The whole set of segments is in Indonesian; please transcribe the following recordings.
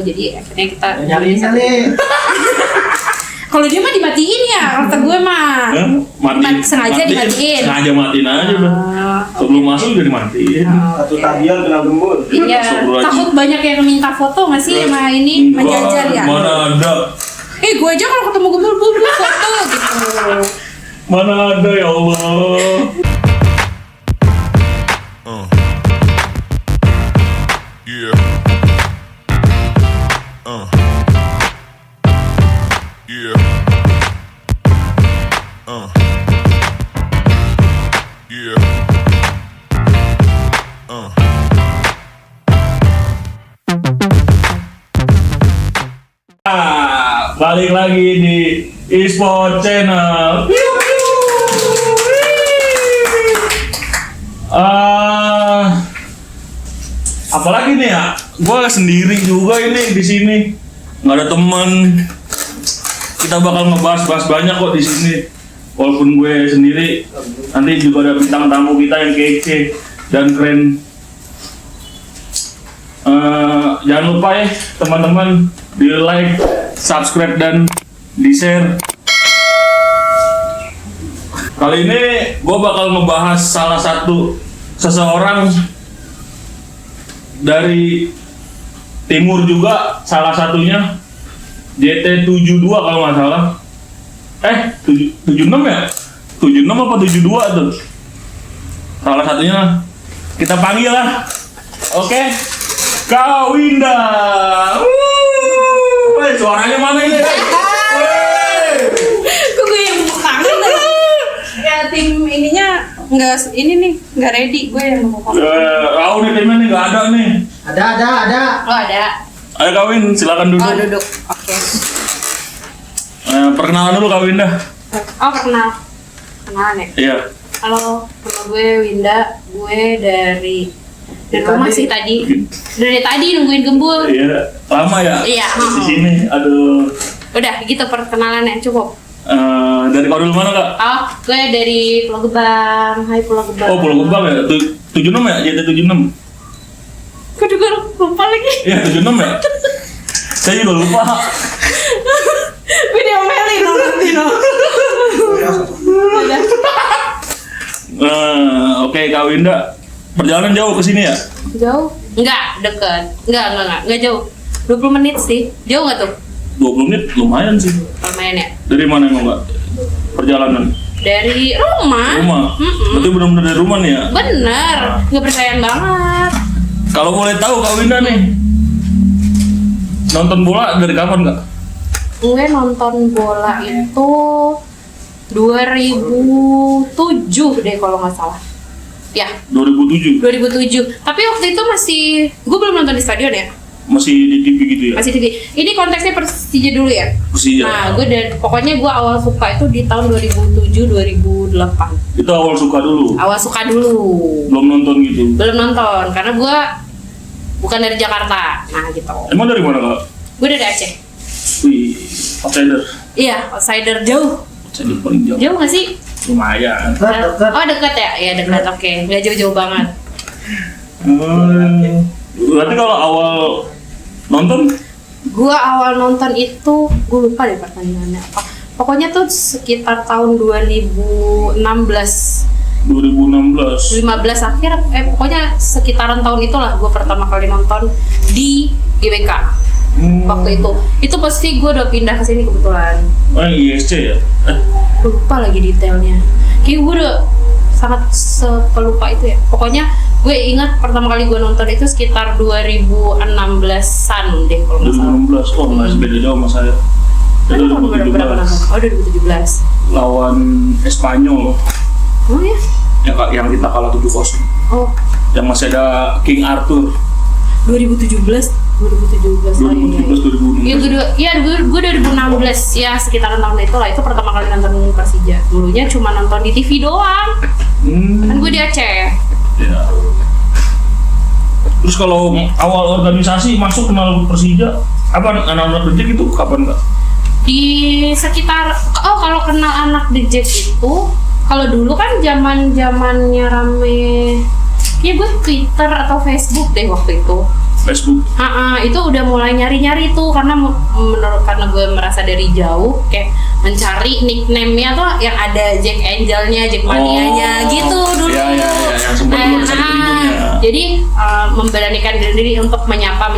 Jadi akhirnya kita nyariin kali. kalau dia mah dimatiin ya, kata gue mah sengaja dimatiin. Sengaja matiin aja udah. Sebelum masuk udah dimatiin. Satu tabian kena gembul. Iya, takut banyak yang minta foto nggak sih sama ini menjajal ya? Mana ada? Gue aja kalau ketemu gembul foto gitu. Mana ada ya Allah. Yeah. Yeah. Yeah. Balik lagi di eSport Channel. Apalagi nih ya, gue sendiri juga ini di sini, nggak ada teman. Kita bakal ngebahas banyak kok di sini. Walaupun gue sendiri, nanti juga ada bintang tamu kita yang kece dan keren. Jangan lupa ya teman-teman, di like, subscribe dan di share. Kali ini gue bakal ngebahas salah satu seseorang dari timur juga, salah satunya JT72 kalau nggak salah. 76 ya? 76 apa 72 tuh? Salah satunya kita panggil lah. Oke, Kak Winda. Woi, suaranya mana ini? Kok gue yang tepuk tangan dah? Ya tim ininya nggak ready, gue yang tepuk tangan. Nih timnya nih nggak ada nih. Ada. Oh ada. Ayo Kak Win, silakan duduk. Oh duduk. Oke. Perkenalan dulu Kak Winda. Oh kenalan ya. Iya. Halo, nama gue Winda. Gue dari rumah sih tadi. Dari tadi nungguin gembul. Iya. Lama ya? Iya. Di sini, aduh. Udah gitu perkenalannya cukup. Dari kau dulu mana Kak? Oh, gue dari Pulau Gebang. Hai Pulau Gebang. Oh Pulau Gebang ya? 76 ya? JT76? Gue juga lupa lagi. Iya 76 ya? Saya juga lupa. Gue diomelin nanti no. Oke Kak Winda, perjalanan jauh ke sini ya? Jauh? Enggak, deket. Enggak jauh. 20 menit sih. Jauh nggak tuh? 20 menit lumayan sih. Lumayan ya. Dari mana emang Kak? Perjalanan? Dari rumah. Berarti benar-benar dari rumah nih ya? Bener. Nggak percayaan banget. Kalau boleh tahu Kak Winda nih, nonton bola dari kapan Kak? Gue nonton bola itu 2007 deh kalau nggak salah. Ya. 2007? 2007. Tapi waktu itu gue belum nonton di stadion ya. Masih di TV gitu ya? Masih TV. Ini konteksnya Persija dulu ya. Persija. Nah, pokoknya gue awal suka itu di tahun 2007-2008. Itu awal suka dulu? Awal suka dulu. Belum nonton gitu? Belum nonton, karena gue bukan dari Jakarta. Nah gitu. Emang dari mana Kak? Gue dari Aceh. Wih, outsider. Iya, outsider jauh. Outsider paling jauh. Jauh nggak sih? Lumayan. Dekat. Oh dekat ya? Iya dekat, oke. Nggak jauh-jauh banget. Berarti kalau awal nonton? Gue awal nonton itu, gue lupa deh pertandingannya apa. Pokoknya tuh sekitar tahun 2016. 2016. 15 akhir, pokoknya sekitaran tahun itulah gue pertama kali nonton di GBK. Waktu itu pasti gue udah pindah ke sini kebetulan. Oh yang ISC ya? Gue lupa lagi detailnya. Kayak gue udah sangat sepelupa itu ya. Pokoknya gue ingat pertama kali gue nonton itu sekitar 2016-an deh kalau nggak salah. 2016, oh masih beda jauh sama saya. Kan berapa nonton? Oh 2017. Lawan Espanyol. Oh ya? Yang kita kalah 7-0. Oh. Yang masih ada King Arthur. 2017 2016. Iya, gue 2016 ya sekitaran tahun itu lah. Itu pertama kali nonton Persija. Dulunya cuma nonton di TV doang. Kan gue di Aceh. Ya. Terus kalau awal organisasi masuk kenal Persija, apa anak-anak The Jack itu kapan Kak? Di sekitar kalau kenal anak The Jack itu, kalau dulu kan zamannya rame. Ya gue Twitter atau Facebook deh waktu itu. Facebook. Itu udah mulai nyari-nyari tuh karena karena gue merasa dari jauh kayak mencari nickname-nya tuh yang ada Jack Angel-nya, Jack Mania-nya gitu dulu. Iya, yang sempat dulu ada satu tribunnya. Jadi memberanikan diri untuk menyapa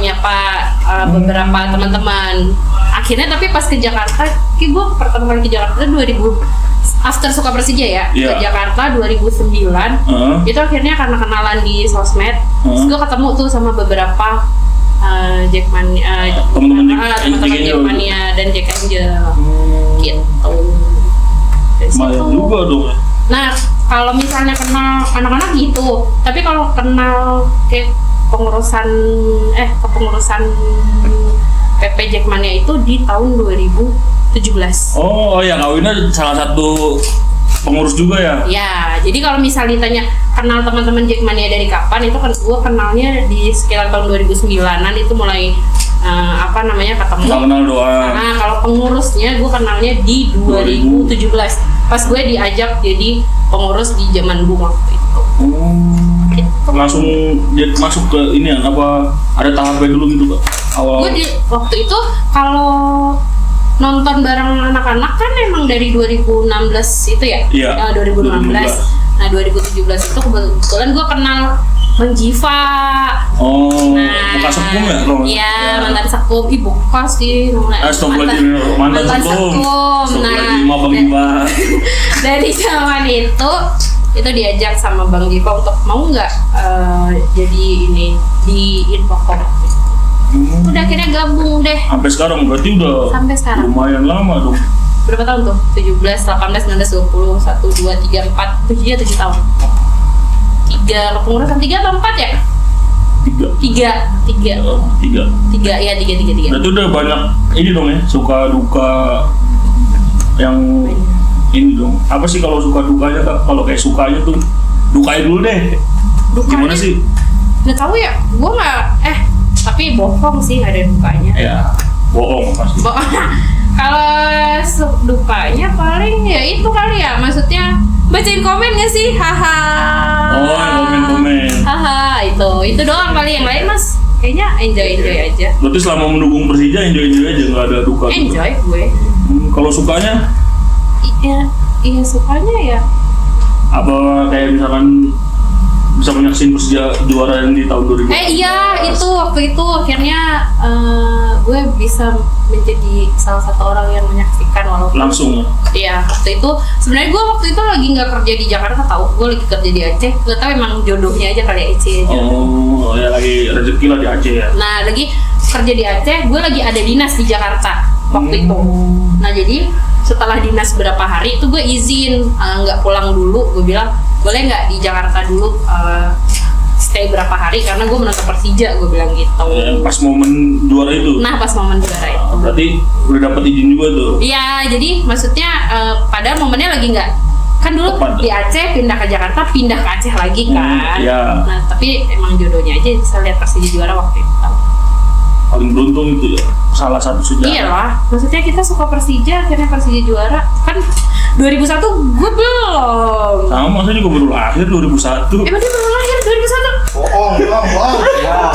beberapa teman-teman. Akhirnya tapi pas ke Jakarta, gue pertama kali ke Jakarta 2000 after suka Persija ya, ke Jakarta 2009. Itu akhirnya karena kenalan di sosmed, terus gue ketemu tuh sama beberapa Jackmania, teman-teman Jackmania dan Jack Angel gitu. Lumayan juga dong. Nah, kalau misalnya kenal anak-anak gitu, tapi kalau kenal kayak kepengurusan PP Jackmania itu di tahun 2017. Oh ya, kawinnya salah satu pengurus juga ya? Ya, jadi kalau misalnya ditanya kenal teman-teman Jackmania dari kapan, itu kan gue kenalnya di sekitar tahun 2009-an itu mulai ketemu. Kenal doang. Nah, kalau pengurusnya gue kenalnya di 2017. Pas gue diajak jadi pengurus di zaman gue waktu itu. Langsung masuk ke ini ya, apa ada tahapnya dulu gitu Kak? Awal. Gue waktu itu kalau nonton bareng anak-anak kan emang dari 2016 itu ya? Iya. 2016. Nah 2017 itu kebetulan gue kenal Bang Jiva. Bekas sekum ya? Iya, mantan sekum. Ibu kos sih. Mantan sekum. Nah, Bang Jiva. Dari zaman itu diajak sama Bang Jiva untuk mau nggak jadi ini di Infocom. Udah akhirnya gabung deh. Sampai sekarang berarti udah sampai sekarang. Lumayan lama dong. Berapa tahun tuh? 17, 18, 19, 20, 1, 2, 3, 4, 7 tahun. 3 kepengurusan, 3 atau 4 ya? 3. Ya 3. Berarti udah banyak ini dong ya, suka duka yang ini dong. Apa sih kalau suka dukanya Kak? Kalau kayak sukanya tuh dukanya dulu deh. Gimana sih? Nggak tahu ya, gue nggak tapi bohong sih ada dukanya. Ya, bohong pasti. Kalau dukanya paling ya itu kali ya, maksudnya bacain komen nggak sih, haha. Komen. Haha, itu doang kali, yang lain mas kayaknya enjoy aja. Berarti selama mendukung Persija enjoy aja, nggak ada duka. Enjoy gue. Kalau sukanya? Iya sukanya ya. Apa kayak misalkan bisa menyaksikan Persija juara yang di tahun 2000? Iya, itu waktu itu akhirnya gue bisa menjadi salah satu orang yang menyaksikan walaupun langsung ya? Iya, waktu itu sebenarnya gue waktu itu lagi nggak kerja di Jakarta, gue lagi kerja di Aceh. Gak tau emang jodohnya aja kali Aceh aja. Oh ya, lagi rezeki lah di Aceh ya. Nah lagi kerja di Aceh, gue lagi ada dinas di Jakarta waktu itu. Nah jadi setelah dinas berapa hari itu gue izin nggak pulang dulu, gue bilang boleh nggak di Jakarta dulu stay berapa hari karena gue menonton Persija, gue bilang gitu. Pas momen juara itu? Nah pas momen juara itu. Berarti udah dapet izin juga tuh? Iya, jadi maksudnya padahal momennya lagi nggak, kan dulu di Aceh pindah ke Jakarta, pindah ke Aceh lagi kan. Iya. Nah tapi emang jodohnya aja bisa lihat Persija juara waktu itu. Paling beruntung itu ya, salah satu sejarah. Iya lah, maksudnya kita suka Persija, akhirnya Persija juara. Kan 2001 gue belum. Sama, saya juga baru lahir 2001. Emang dia baru lahir 2001? Bohong.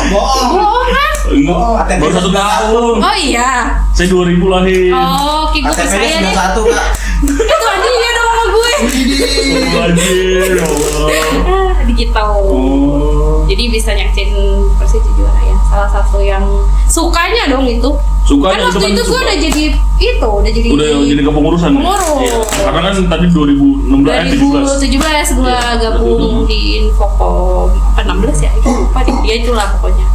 Bohong kan? Enggak, baru 1 tahun. Oh iya. Saya 2000 lahir. Oh, kayak gue percaya deh. 91 Kak. Itu adiknya dong sama gue. Anjir, Allah. Gitu. Jadi bisa nyaksin Persija juara ya. Salah satu yang sukanya dong itu. Sukanya kan waktu itu gue udah jadi jadi kepengurusan. Pengurus. Ya? Karena kan tadi 2017 gue gabung di Infocom 16 ya, itu lupa deh, dia itulah pokoknya.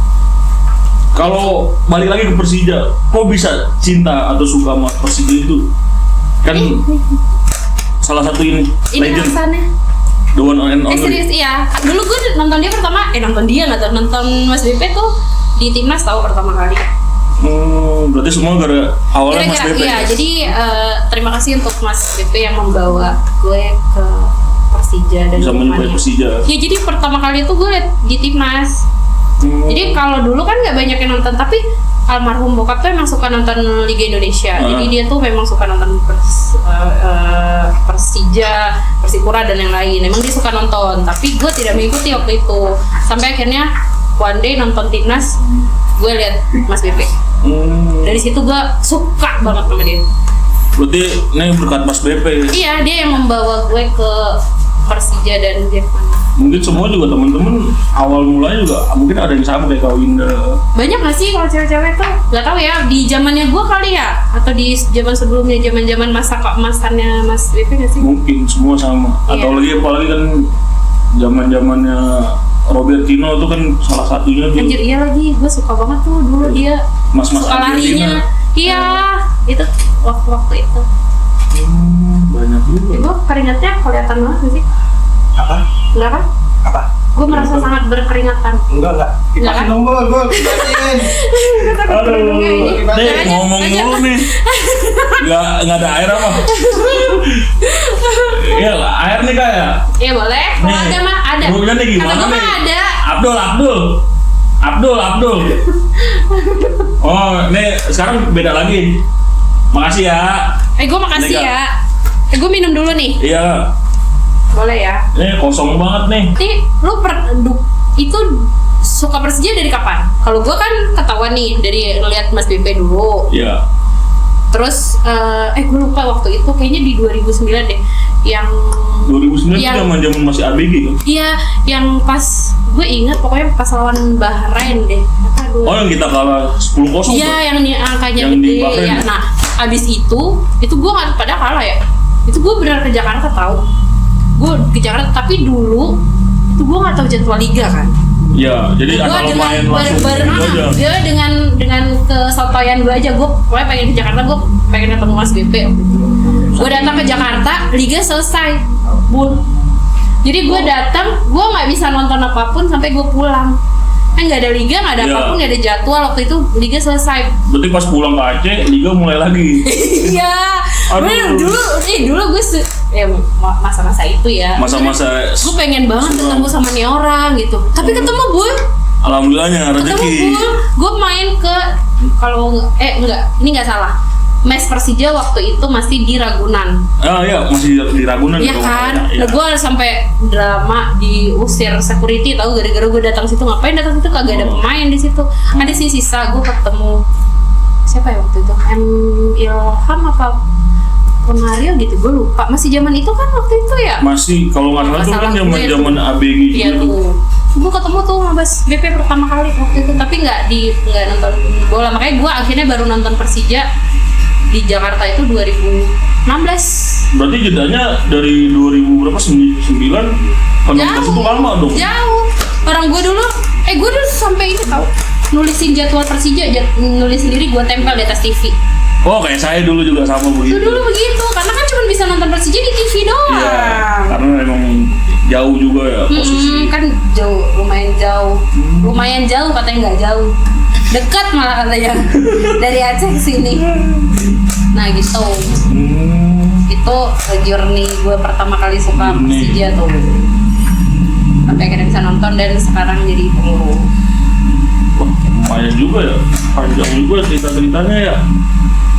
Kalau balik lagi ke Persija, kok bisa cinta atau suka sama Persija itu? Kan salah satu ini legend. Alasannya. The one and only. Serius iya. Dulu gue nonton dia pertama, nonton Mas BP tuh di Timnas tahu pertama kali. Berarti semua gara awalnya Mas BP. Iya, jadi terima kasih untuk Mas BP yang membawa gue ke Persija dan bisa menyukai Persija. Ya jadi pertama kali itu gue liat di Timnas. Jadi kalau dulu kan nggak banyak yang nonton, tapi almarhum bokap tuh emang suka nonton Liga Indonesia. Jadi dia tuh memang suka nonton Persija, Persipura dan yang lain. Emang dia suka nonton, tapi gue tidak mengikuti waktu itu. Sampai akhirnya one day nonton timnas, gue lihat Mas BP. Dari situ gue suka banget sama dia. Berarti ini berkat Mas BP. Iya, dia yang membawa gue ke Persija dan Jepang. Mungkin semua juga temen-temen awal mulanya juga mungkin ada yang sama kayak Kak Winda. Banyak gak sih kalau cewek-cewek tuh? Gak tahu ya, di zamannya gue kali ya, atau di zaman sebelumnya, zaman masannya Mas BP gak sih? Mungkin semua sama. Atau lagi apalagi kan zaman-zamannya Robertino tuh kan salah satunya tuh. Anjir, iya lagi, gue suka banget tuh dulu dia Mas-mas suka Argentina. larinya. Iya, itu waktu itu. Banyak juga. Gue keringatnya kelihatan banget gak sih? Apa? Enggak kan? Apa? Gue merasa sangat berkeringatan. Enggak. Enggak Dipasin kan? dong, Bol. Dipasin. Aduh, nih Jangan, ngomong jangan. mulu nih. Nggak ada air apa? Iya, air nih Kak ya. Iya boleh. Kalau Nih, ada mah ada. grupnya nih gimana Kata gue nih? mah ada. Abdul. Oh, nih sekarang beda lagi. Makasih ya. Gue makasih Nih, Kak. ya. Gue minum dulu nih. Iya, Boleh ya. ini kosong banget nih. Nanti lu itu suka Persija dari kapan? Kalau gue kan ketahuan nih dari ngeliat Mas BP dulu. Iya. Terus gue lupa waktu itu kayaknya di 2009 deh yang 2009 Yang- itu zaman masih ABG kan? iya yang pas gue ingat pokoknya pas lawan Bahrain deh. Aduh. Oh, yang kita kalah 10-0. Iya, yang angkanya Yang di gede Bahrain. ya. Nah, abis itu gue nggak pada kalah ya. Itu gue benar ke Jakarta tahu. Gue ke Jakarta tapi dulu itu gue nggak tahu jadwal liga kan. Iya, jadi Gue asal dengan main langsung gitu aja. gue dengan kesotoyan gue aja, gue pokoknya pengen ke Jakarta, gue pengen ketemu Mas BP. Gue datang ke Jakarta, liga selesai, Bun. Jadi gue datang, gue nggak bisa nonton apapun sampai gue pulang. Nggak ada liga, nggak ada Iya. apapun, nggak ada jadwal. Waktu itu liga selesai. Berarti pas pulang ke Aceh, liga mulai lagi. Iya. Aduh. Bener, dulu gue masa-masa itu ya. Masa-masa Gue pengen banget ketemu sama nih orang gitu. Tapi ketemu Bun. alhamdulillahnya Ketemu rezeki. gue main ke ini nggak salah. Mes Persija waktu itu masih di Ragunan. Ah iya, masih di Ragunan. Iya kalau kan? nggak salah. Nah, gue sampai drama diusir security tahu gara-gara gue datang situ. Ngapain datang situ, kagak ada pemain di situ. Ada sih sisa, gue ketemu siapa ya waktu itu? Ilham apa Mario gitu, gue lupa. Masih zaman itu kan waktu itu ya? Masih kalau nggak salah Nggak tuh kan salah gue zaman ABG Iya gitu. tuh. Gue ketemu tuh sama Mas BP pertama kali waktu itu, tapi nggak nonton bola. Makanya gue akhirnya baru nonton Persija di Jakarta itu 2016. Berarti jedanya dari 2000 berapa? 9 ke 16 itu lama dong. Jauh. Orang gue dulu sampai ini tau nulisin jadwal Persija, nulis sendiri, gue tempel di atas TV. Oh, kayak saya dulu juga sama Itu begitu. dulu begitu, karena kan cuma bisa nonton Persija di TV doang. Iya, karena emang jauh juga ya posisi. Kan jauh, lumayan jauh katanya, nggak jauh, dekat malah katanya dari Aceh ke sini. Nah gitu, itu journey gue pertama kali suka Journey. Persija tuh. Sampai akhirnya bisa nonton dan sekarang jadi pengurus. Wah, lumayan juga ya, panjang juga cerita-ceritanya ya.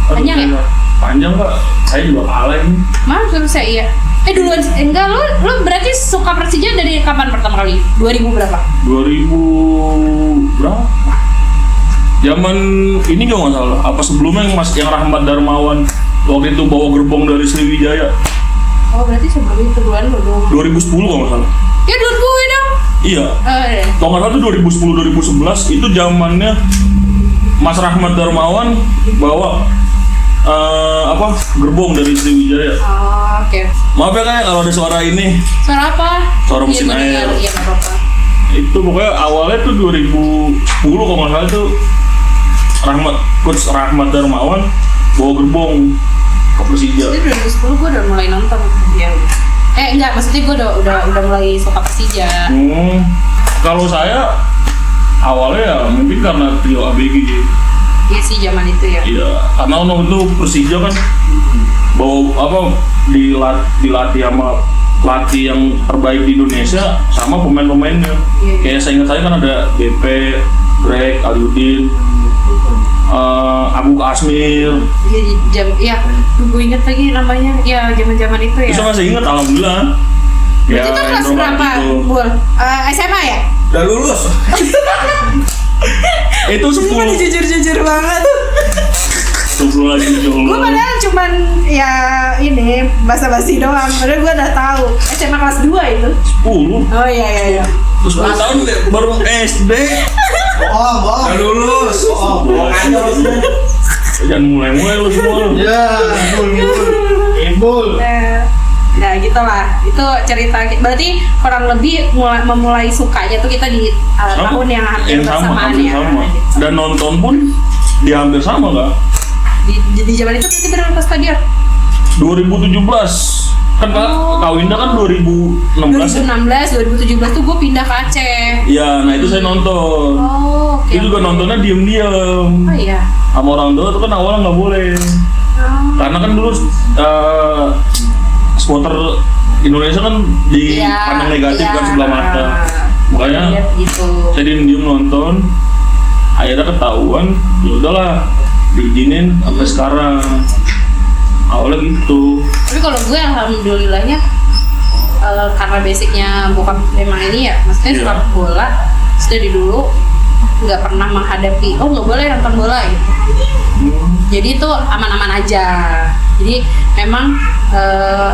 Aduh, Panjang ya? gila. Panjang Kak, saya juga kalah ini. Maaf suruh saya iya. Duluan enggak, lu berarti suka Persija dari kapan pertama kali? 2000 berapa? 2000 berapa? Zaman ini nggak nggak salah. Apa sebelumnya yang Rahmat Darmawan waktu itu bawa gerbong dari Sriwijaya? Oh berarti sebelum itu duluan lu dong. 2010 kalau nggak salah. Ya duluan gue dong. Iya. Iya. Kalau nggak salah itu 2010-2011 itu zamannya Mas Rahmat Darmawan bawa gerbong dari Sriwijaya. Oh, oke. Maaf ya Kak, kalau ada suara ini. Suara apa? Suara mesin Iya, air. Iya nggak apa-apa. Itu pokoknya awalnya tuh 2010 kalau nggak salah tuh Coach Rahmat Darmawan bawa gerbong ke Persija. Itu 2010 gue udah mulai nonton ya. Enggak, maksudnya gue udah mulai suka Persija. Kalau saya awalnya ya mungkin karena trio ABG. Iya sih zaman itu ya. Iya, karena waktu itu Persija kan bawa dilatih sama pelatih yang terbaik di Indonesia sama pemain-pemainnya. Iya. Kayak saya ingat saya kan ada BP, Greg, Aliudin, Abu Kasmir. Iya, gue inget lagi namanya. Ya zaman itu ya. Bisa masih ingat, alhamdulillah. Berarti itu kelas Indro berapa? Martito. Bul? SMA ya? Udah lulus. Itu Ini pada 10. jujur-jujur banget. 10 lagi Gue padahal cuman ya ini basa-basi doang. Padahal gue udah tahu SMA kelas 2 itu. 10. Oh iya. Terus 10 tahun baru SD. Bohong. Udah lulus. Bohong aja lu. Jangan mulai-mulai lu semua. Ya, Imbul. Nah gitulah, itu cerita. Berarti kurang lebih memulai sukanya tuh kita di tahun yang hampir bersamaan hampir ya. sama. Dan nonton pun dia hampir sama kak. Di zaman itu berarti berapa stadion? 2017 kan kak, kawinnya kan 2016 ya? 2016, 2017 tuh gue pindah ke Aceh. Iya, nah itu saya nonton. Oh, oke. Itu juga nontonnya diem-diem. Oh iya. Sama orang tua tuh kan awalnya nggak boleh. Karena kan dulu supporter Indonesia kan dipandang negatif kan sebelah mata. Makanya Lihat gitu. saya diem-diem nonton. Akhirnya ketahuan, ya udahlah diizinin sampai sekarang. Awalnya gitu. Tapi kalau gue alhamdulillahnya karena basicnya bokap memang ini ya, maksudnya Iya. suka bola, terus dari dulu nggak pernah menghadapi nggak boleh nonton bola gitu. Jadi itu aman-aman aja. Jadi memang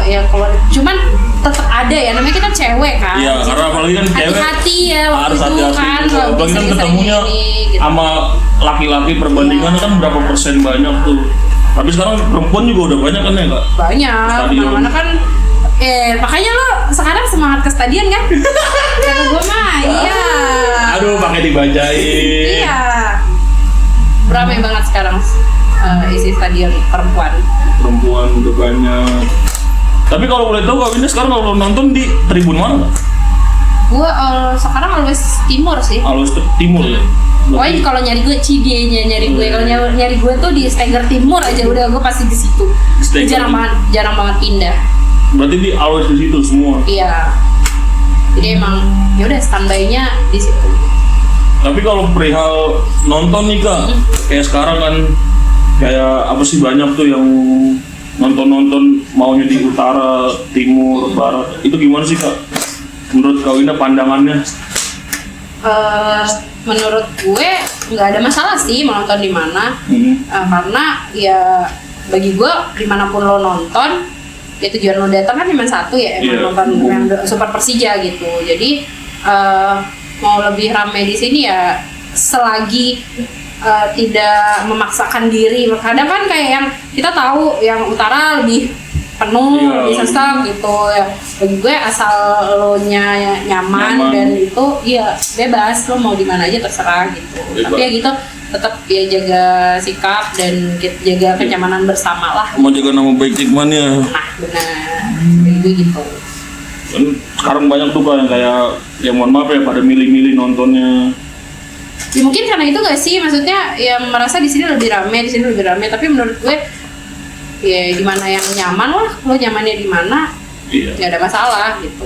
ya kalau cuman tetap ada ya, namanya kita cewek kan. Iya, karena apalagi kan cewek hati-hati ya waktu harus itu hati-hati. kan. Apalagi kan ketemunya gitu. sama laki-laki perbandingan kan berapa persen banyak tuh. Tapi sekarang perempuan juga udah banyak kan ya kak? Banyak, Stadion. mana-mana kan makanya lo sekarang semangat ke stadion kan? Kata gue mah, iya. Aduh, pakai dibacain. Iya. Ramai banget sekarang isi stadion perempuan. Perempuan udah banyak. Tapi kalau boleh tahu kawinnya sekarang kalau nonton di tribun mana kak? Gue sekarang always timur sih. Alus Timur ya? Pokoknya kalau nyari gue Cidenya nyari gue, kalau nyari gue tuh di Steger Timur aja udah gue pasti di situ. Steger. Jarang banget pindah. Berarti di always di situ semua. Iya. Jadi emang ya udah standby-nya di situ. Tapi kalau perihal nonton nih kak, kayak sekarang kan kayak apa sih banyak tuh yang nonton maunya di utara, timur, barat. Itu gimana sih kak? Menurut kau ini pandangannya? Menurut gue nggak ada masalah sih mau nonton di mana. Karena ya bagi gue dimanapun lo nonton ya tujuan lo datang kan cuma satu ya, emang Iya. nonton yang Super Persija gitu. Jadi mau lebih ramai di sini ya selagi tidak memaksakan diri. Kadang kan kayak yang kita tahu yang utara lebih penuh, Iya. lebih sesak gitu ya. Bagi gue asal lo nyaman dan itu ya bebas, lo mau di mana aja terserah gitu. Bebas. Tapi ya gitu tetap ya jaga sikap dan jaga kenyamanan bersama lah. Mau jaga nama baik Cikmannya. Nah benar, bagi gue gitu. Kan sekarang banyak tuh kak yang kayak ya mohon maaf ya pada milih-milih nontonnya. Ya mungkin karena itu gak sih, maksudnya ya merasa di sini lebih ramai, di sini lebih ramai. Tapi menurut gue ya di mana yang nyaman lah, lo nyamannya di mana, Iya. nggak ada masalah gitu.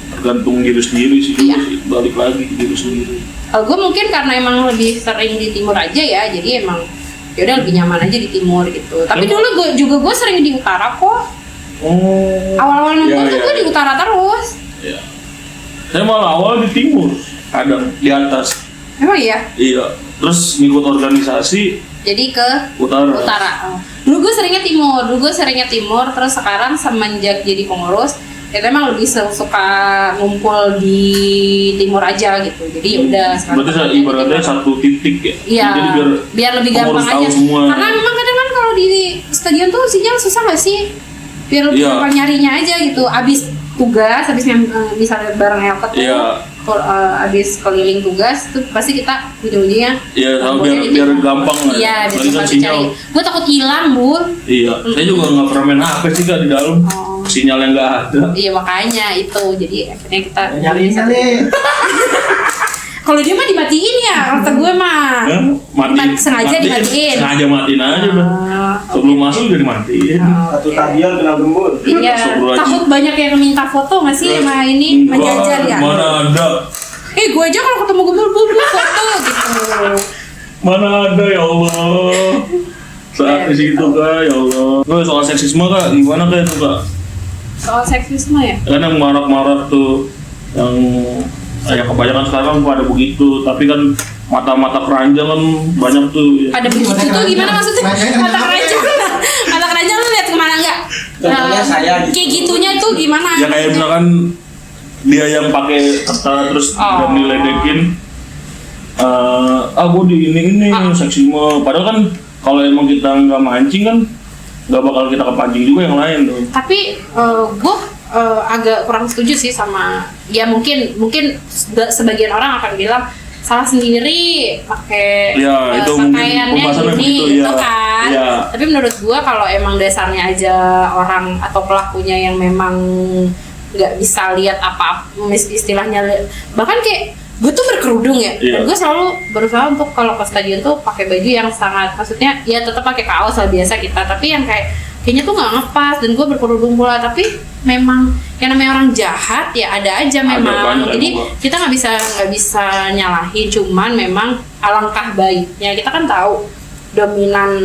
Tergantung diri sendiri sih, Iya. juga sih. Balik lagi ke diri sendiri. Kalau gue mungkin karena emang lebih sering di timur aja ya, jadi emang ya udah lebih nyaman aja di timur gitu. Tapi dulu gue sering di utara kok. Oh. Awal-awal nonton Iya, tuh iya, gue di iya. utara terus. Iya. Saya malah awal di timur, kadang di atas. Emang iya. Iya. Terus ngikut organisasi Jadi ke utara. utara. Dulu gue seringnya timur, terus sekarang semenjak jadi pengurus, ya emang lebih suka ngumpul di timur aja gitu. Jadi ya udah. sekarang Berarti saya tempatnya di ibaratnya timur. satu titik ya. Iya. Jadi biar lebih pengurus gampang tahu aja. semua. Karena memang kadang kan kalau di stadion tuh sinyal susah nggak sih? Biar lebih Iya. gampang nyarinya aja gitu. Abis tugas, misalnya bareng Elket tuh, Iya. abis keliling tugas tuh pasti kita ujung-ujungnya Iya, ngumpulnya di biar timur. gampang lah. Iya, biar Apalagi kan gampang sinyal. dicari. Gue takut hilang, Bul. Iya. Saya juga nggak pernah main HP sih kak di dalam. Oh. Sinyalnya nggak ada. Iya makanya itu, jadi akhirnya kita Nyariin kali. kalau dia mah dimatiin ya, kata gue mah. Hah? Matiin. Sengaja dimatiin. Sengaja matiin aja udah. Sebelum masuk udah dimatiin. Satu stadion kena gembul. Iya, Astagfirullahaladzim. takut banyak yang minta foto nggak sih sama ini Enggak, menjajal ya? Mana ada? Gue aja kalau ketemu gembul foto gitu. Mana ada ya Allah. Saat di situ kak, ya Allah. Terus soal seksisme kak, gimana kak itu kak? Soal seksisme ya? Kan yang marak-marak tuh, yang Ya kebanyakan sekarang pada begitu, tapi kan mata-mata keranjang kan banyak tuh. Pada begitu tuh gimana maksudnya? Mata keranjang. Mata keranjang lu lihat kemana enggak? Contohnya saya gitu. Kayak gitunya tuh gimana? Ya kayak misalkan dia yang pakai kata terus dan diledekin. Gue di ini seksisme. Padahal kan kalau emang kita nggak mancing kan nggak bakal kita kepancing juga yang lain tuh. Tapi gue agak kurang setuju sih sama ya mungkin sebagian orang akan bilang salah sendiri pakai Ya, itu mungkin pakaiannya pembahasannya gini begitu, gitu ya. kan. Ya. Tapi menurut gue kalau emang dasarnya aja orang atau pelakunya yang memang nggak bisa lihat apa istilahnya bahkan kayak gue tuh berkerudung ya, Iya. dan gue selalu berusaha untuk kalau ke stadion tuh pakai baju yang sangat maksudnya ya tetap pakai kaos lah biasa kita, tapi yang kayaknya tuh nggak ngepas dan gue berkerudung pula, tapi memang yang namanya orang jahat ya ada aja memang, banyak jadi emang. kita nggak bisa nyalahin, cuman memang alangkah baiknya kita kan tahu dominan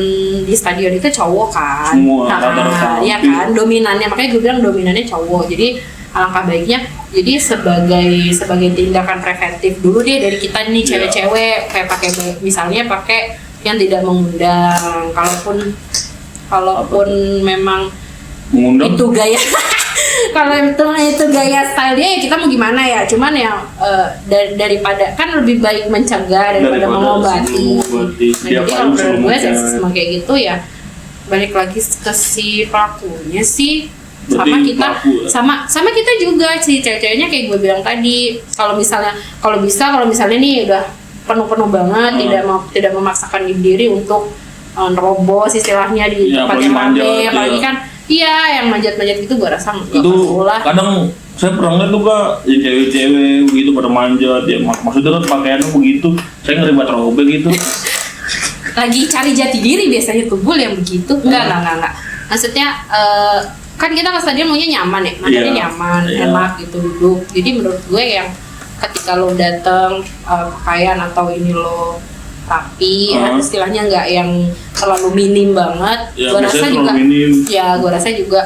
di stadion itu cowok kan, Semua, rata-rata. ya kan dominannya, makanya gue bilang dominannya cowok, jadi alangkah baiknya jadi sebagai tindakan preventif dulu deh dari kita nih Iya. cewek-cewek kayak pakai misalnya pakai yang tidak mengundang, kalaupun memang Mengundang. itu gaya kalau itu gaya style dia ya kita mau gimana ya, cuman yang daripada kan lebih baik mencegah daripada mengobati. Nah, jadi kalau menurut gue seksisme kayak gitu ya balik lagi ke si pelakunya sih, sama Berarti kita pelaku, ya? sama kita juga sih cewek-ceweknya kayak gue bilang tadi, kalau misalnya nih udah penuh banget, tidak memaksakan diri untuk nerobos istilahnya di Ya, tempat yang apalagi rame, manjat, apalagi ya. kan iya yang manjat-manjat gitu gue rasa nggak Itu perlu lah. kadang saya pernah lihat tuh Kak, ya cewek-cewek begitu pada manjat ya, maksudnya kan pakaiannya begitu, saya ngeri buat robek gitu. Lagi cari jati diri biasanya tuh gue yang begitu. Enggak. Maksudnya kan kita ke stadion maunya nyaman ya, makanya Iya. nyaman, Iya. enak gitu duduk. Jadi menurut gue yang ketika lo dateng pakaian atau ini lo rapi, istilahnya nggak yang terlalu minim banget. Ya, Gue biasanya rasa terlalu juga, minim. ya gue rasa juga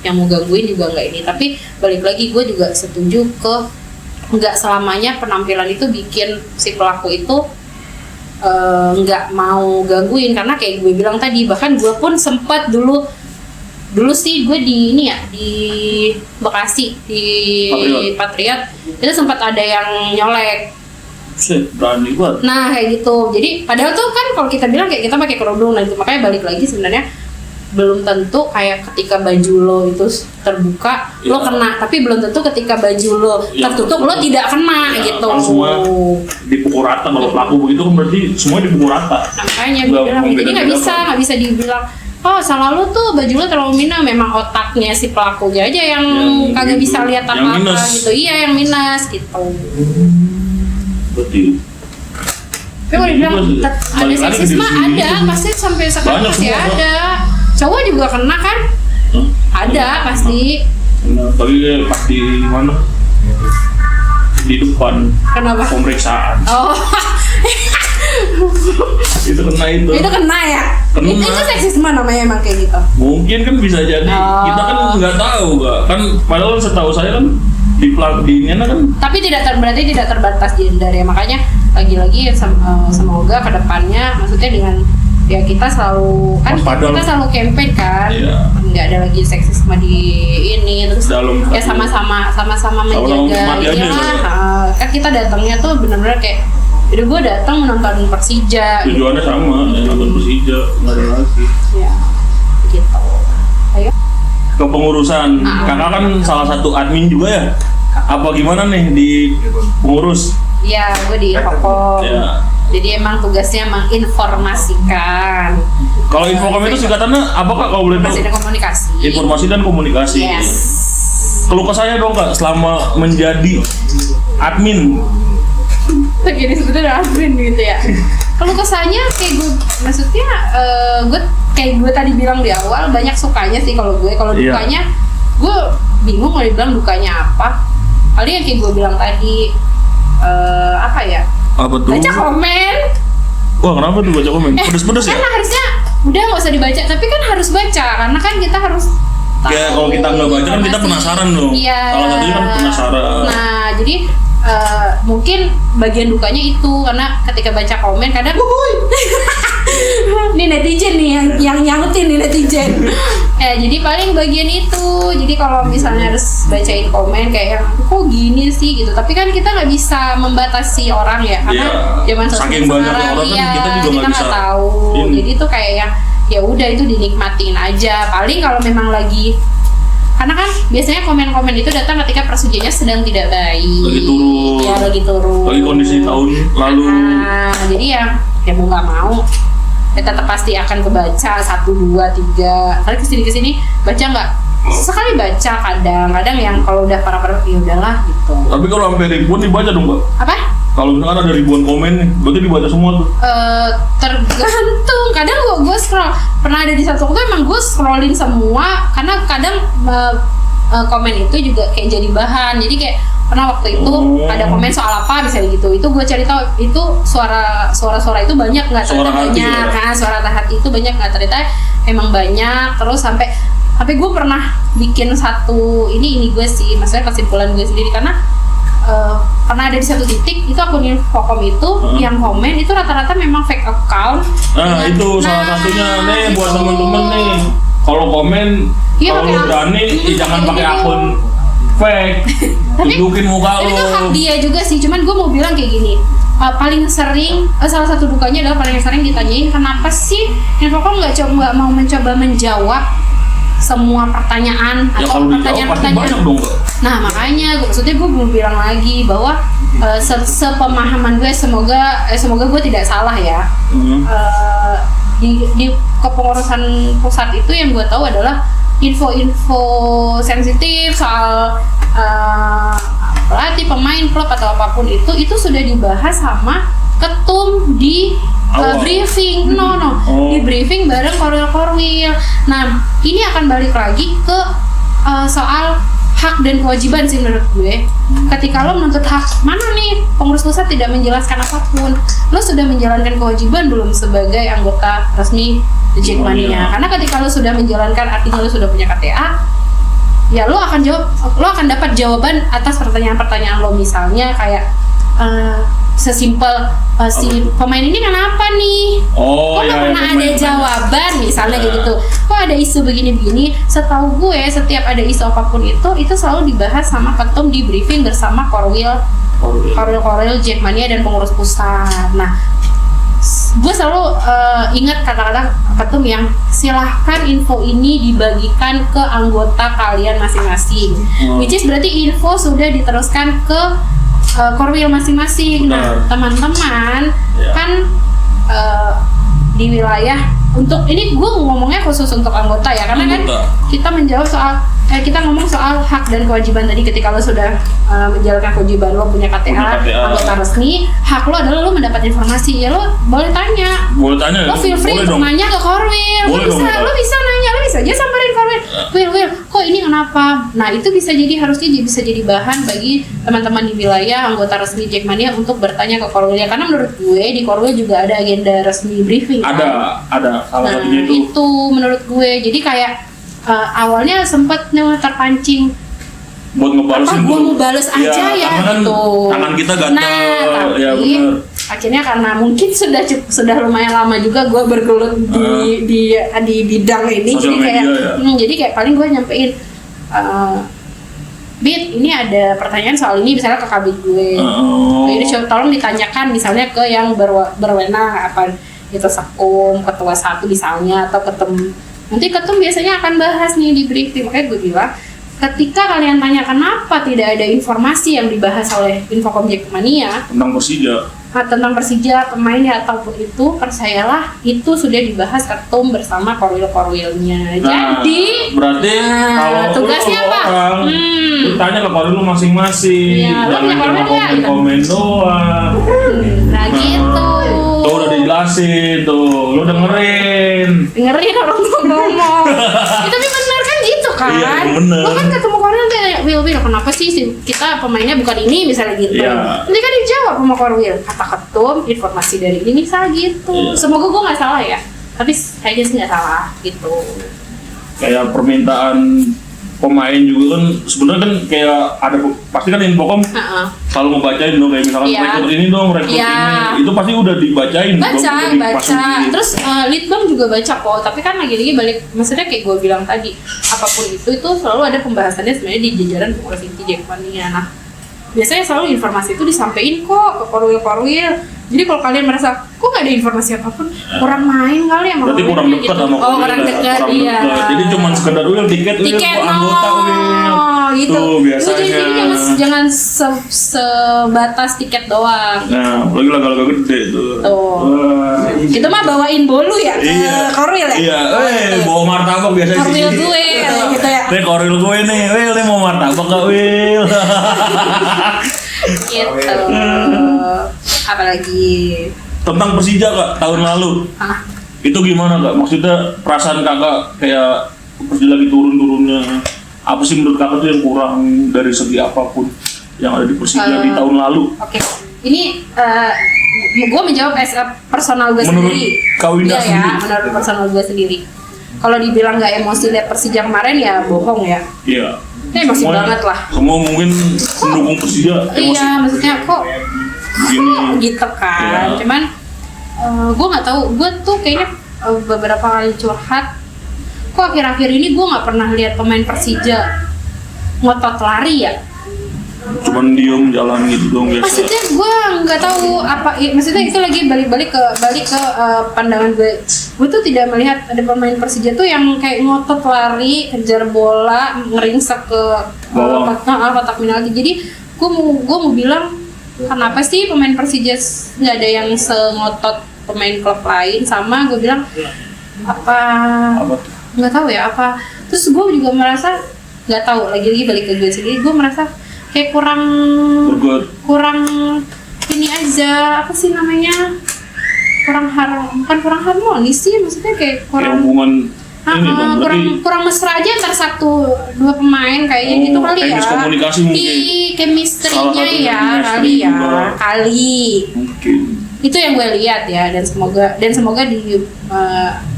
yang mau gangguin juga nggak ini. Tapi balik lagi gue juga setuju ke nggak selamanya penampilan itu bikin si pelaku itu nggak mau gangguin, karena kayak gue bilang tadi, bahkan gue pun sempat dulu sih gue di ini ya di Bekasi di Patriot itu sempat ada yang nyolek. Berani banget. Nah kayak gitu, jadi padahal tuh kan kalau kita bilang kayak kita pakai kerudung, nah itu makanya balik lagi sebenarnya belum tentu kayak ketika baju lo itu terbuka lo kena, tapi belum tentu ketika baju lo tertutup lo tidak kena gitu. Kan semua dipukul rata, kalau pelaku begitu kan berarti semua dipukul rata. Makanya gue bilang jadi nggak bisa dibilang oh salah lo tuh baju lo terlalu minus, memang otaknya si pelakunya aja yang kagak bisa lihat apa-apa gitu. Iya yang minus gitu. Berarti Tapi kalau dibilang ada seksisme ada, pasti sampai sekarang Banyak masih semua, ada. Cowok juga kena kan? Ada pasti. Nah, tapi pas di mana? Di depan Kenapa? pemeriksaan. Oh, Itu kena itu. itu kena ya? Kena. Itu seksisme namanya emang kayak gitu. Mungkin kan bisa jadi. Kita kan nggak tahu, Kak. Kan padahal setahu saya kan di ini kan. Tapi berarti tidak terbatas gender ya, makanya lagi-lagi semoga kedepannya, maksudnya dengan ya kita selalu kan kita selalu campaign kan, nggak ada lagi seksisme di ini, terus ya sama-sama menjaga inilah. Kan kita datangnya tuh benar-benar kayak jadi gue datang menonton Persija. Tujuannya gitu. Sama, ya, nonton Persija, nggak ada lagi. Ya, gitu. Ayo. Kepengurusan, kakak kan salah satu admin juga ya? Apa gimana nih di pengurus? Iya, gue di Infocom. Ya. Jadi emang tugasnya menginformasikan. Kalau Infocom itu singkatannya apa Kak kalau boleh tahu? Informasi dan komunikasi. Informasi dan komunikasi. Yes. Keluh kesahnya dong Kak selama menjadi admin. Jadi sebetulnya admin gitu ya. Kalau kesannya kayak gue, maksudnya gue kayak gue tadi bilang di awal banyak sukanya sih kalau gue. Kalau dukanya, gue bingung mau dibilang dukanya apa. Paling yang kayak gue bilang tadi apa ya? Apa tuh? Baca komen. Wah kenapa tuh baca komen? Pedes-pedes ya? Kan harusnya udah nggak usah dibaca, tapi kan harus baca karena kan kita harus tahu. Ya kalau kita nggak baca kan kita penasaran dong. Iya. Salah satunya kan penasaran. Nah jadi mungkin bagian dukanya itu karena ketika baca komen kadang ini netizen nih yang nyautin nih netizen. Jadi paling bagian itu. Jadi kalau misalnya harus bacain komen kayak yang kok gini sih gitu. Tapi kan kita nggak bisa membatasi orang ya karena zaman saking sosial banyaknya orang kan kita juga nggak bisa tahu. Jadi itu kayak yang ya udah itu dinikmatin aja. Paling kalau memang lagi karena kan biasanya komen-komen itu datang ketika persujiannya sedang tidak baik. Lagi turun. Ya lagi turun. Lagi kondisi tahun lalu. Jadi ya mau nggak mau ya tetap pasti akan kebaca 1, 2, 3. Kali kesini baca nggak? Sekali baca kadang yang kalau udah parah-parah ya udahlah gitu. Tapi kalau sampai ribuan dibaca dong Mbak? Apa? Kalau misalkan ada ribuan komen nih, berarti dibaca semua tuh? Tergantung. Kadang gue scroll. Pernah ada di satu waktu emang gue scrollin semua karena kadang komen itu juga kayak jadi bahan. Jadi kayak pernah waktu itu ada komen soal apa misalnya gitu. Itu gue cari tahu itu suara itu banyak nggak? Suara hati banyak. ya? Suara hati itu banyak nggak? Ternyata emang banyak. Terus sampai gue pernah bikin satu ini gue sih, maksudnya kesimpulan gue sendiri karena pernah ada di satu titik itu akun Infocom itu yang komen itu rata-rata memang fake account. Itu salah satunya nih buat temen-temen nih. Kalau komen, kalau lu berani, jangan pakai akun fake. Tunjukin muka lu. Tapi itu hak dia juga sih. Cuman gue mau bilang kayak gini. Paling sering salah satu dukanya adalah paling sering ditanyain kenapa sih Infocom nggak mau mencoba menjawab semua pertanyaan ya, atau pertanyaan-pertanyaan. Nah makanya maksudnya gue belum bilang lagi bahwa sepemahaman gue semoga gue tidak salah ya. Di kepengurusan pusat itu yang gue tahu adalah info-info sensitif soal pelatih, pemain, klub atau apapun itu sudah dibahas sama ketum di briefing, di briefing bareng korwil. Nah, ini akan balik lagi ke soal hak dan kewajiban sih menurut gue. Ketika lo menuntut hak, mana nih pengurus pusat tidak menjelaskan apapun, lo sudah menjalankan kewajiban belum sebagai anggota resmi Jackmania? Karena ketika lo sudah menjalankan, artinya lo sudah punya KTA, ya lo akan dapat jawaban atas pertanyaan-pertanyaan lo, misalnya kayak sesimpel si pemain ini kenapa nih? Kok nggak pernah ada jawaban misalnya kayak gitu? Kok ada isu begini-begini? Setahu gue setiap ada isu apapun itu selalu dibahas sama ketum di briefing bersama korwil Jackmania dan pengurus pusat. Nah, gue selalu ingat kata-kata ketum yang silahkan info ini dibagikan ke anggota kalian masing-masing. Which is berarti info sudah diteruskan ke korwil masing-masing. Nah, teman-teman kan di wilayah untuk ini gue ngomongnya khusus untuk anggota ya, karena kan kita menjawab soal kita ngomong soal hak dan kewajiban tadi. Ketika lo sudah menjalankan kewajiban lo punya KTA, anggota resmi, hak lo adalah lo mendapat informasi. Ya lo boleh tanya. Lo feel free untuk nanya ke korwil. Lo bisa nanya, lo bisa aja samperin korwil. Will, kok ini kenapa? Nah, itu harusnya bisa jadi bahan bagi teman-teman di wilayah anggota resmi Jackmania untuk bertanya ke korwil ya. Karena menurut gue di korwil juga ada agenda resmi briefing. Ada salah satunya itu menurut gue. Jadi kayak awalnya sempat terpancing buat ngebalesin gue mau bales aja ya gitu. Tangan kita gatel. Nah, tapi ya benar. Akhirnya karena mungkin sudah lumayan lama juga gue bergelut di bidang ini, jadi kayak paling gue nyampein Bit, ini ada pertanyaan soal ini misalnya ke kabit gue. Ini tolong ditanyakan misalnya ke yang berwenang, apa itu sekum, ketua 1 misalnya, atau nanti ketum biasanya akan bahas nih di briefing. Makanya gue bilang ketika kalian tanya kenapa tidak ada informasi yang dibahas oleh Infocom Jackmania tentang Persija, pemainnya ataupun itu, percayalah itu sudah dibahas ketum bersama korwil-korwilnya. Jadi berarti kalau tugasnya apa? Lu tanya ke korwil lu masing-masing, jangan cuma komen doang. Nah gitu. Tuh udah dijelasin tuh, lu dengerin orang tuh ngomong. Tapi benar kan gitu kan? Iya, bener. Lo kan ketemu korwil kayak Will, kenapa sih kita pemainnya bukan ini misalnya gitu. Nanti kan dijawab sama korwil, kata ketum informasi dari ini misalnya gitu. Semoga gue nggak salah ya, tapi kayaknya sih nggak salah gitu. Kayak permintaan pemain juga kan sebenarnya kan kayak ada pasti kan Infocom Heeh. selalu ngebacain dong, kayak misalkan Iya. rekrut ini dong, rekrut Iya. ini, itu pasti udah dibacain dong, Baca. udah dimasukin. Terus Litbang juga baca kok, tapi kan lagi-lagi balik, maksudnya kayak gue bilang tadi, apapun itu selalu ada pembahasannya sebenarnya di jajaran pengurus inti Jackmania. Nah, biasanya selalu informasi itu disampaikan kok ke korwil. Jadi kalau kalian merasa kok nggak ada informasi apapun, kurang main kali sama Berarti kurang korwilnya dekat gitu. sama Oh, kurang dekat, iya. Jadi cuma sekedar tiket gua anggota gitu. Tuh biasanya. Jadi jangan sebatas tiket doang. Nah, apalagi laga-laga gede tuh. Tuh. Wah. Itu mah bawain bolu ya ke korwil ya. Iya, bawa martabak biasanya sih. Korwil gue gitu ya. Nih korwil gue nih, Wil nih mau martabak gak Wil? Gitu. Apalagi Tentang Persija Kak, tahun lalu ah, itu gimana Kak? Maksudnya perasaan Kakak kayak Persija lagi turun-turunnya. Apa sih menurut Kakak tuh yang kurang dari segi apapun yang ada di Persija di tahun lalu? oke. Ini gue menjawab as a personal gue Menurut sendiri. Kak Winda Iya sendiri? ya, menurut personal gue sendiri. Kalau dibilang nggak emosi lihat Persija kemarin ya bohong ya. Iya. Emosi banget lah. Semua mungkin pendukung Persija emosi. Iya, maksudnya kok Gini. gitu kan. Iya. Cuman gue nggak tahu. Gue tuh kayaknya beberapa kali curhat. Kok akhir-akhir ini gue nggak pernah lihat pemain Persija ngotot lari ya. Cuman diem jalan gitu dong biasa. Maksudnya gue nggak tahu apa. Maksudnya itu lagi balik ke pandangan gue. Gue tuh tidak melihat ada pemain Persija tuh yang kayak ngotot lari, kejar bola, ngeringsek ke Bawah. kotak penalti. Jadi gue mau bilang kenapa sih pemain Persija nggak ada yang sengotot pemain klub lain, sama gue bilang apa Apa? nggak tahu ya apa. Terus gue juga merasa nggak tahu, lagi balik ke gue sendiri, gue merasa kayak kurang ini aja, apa sih namanya, bukan kurang harmonis sih, maksudnya kayak Kayak kurang hubungan ini dong, berarti kurang mesra aja antar dua pemain kayaknya gitu kali ya. miskomunikasi mungkin. Chemistry-nya Salah satu ya chemistry kali ya, juga. kali. mungkin Itu yang gue lihat ya, dan semoga di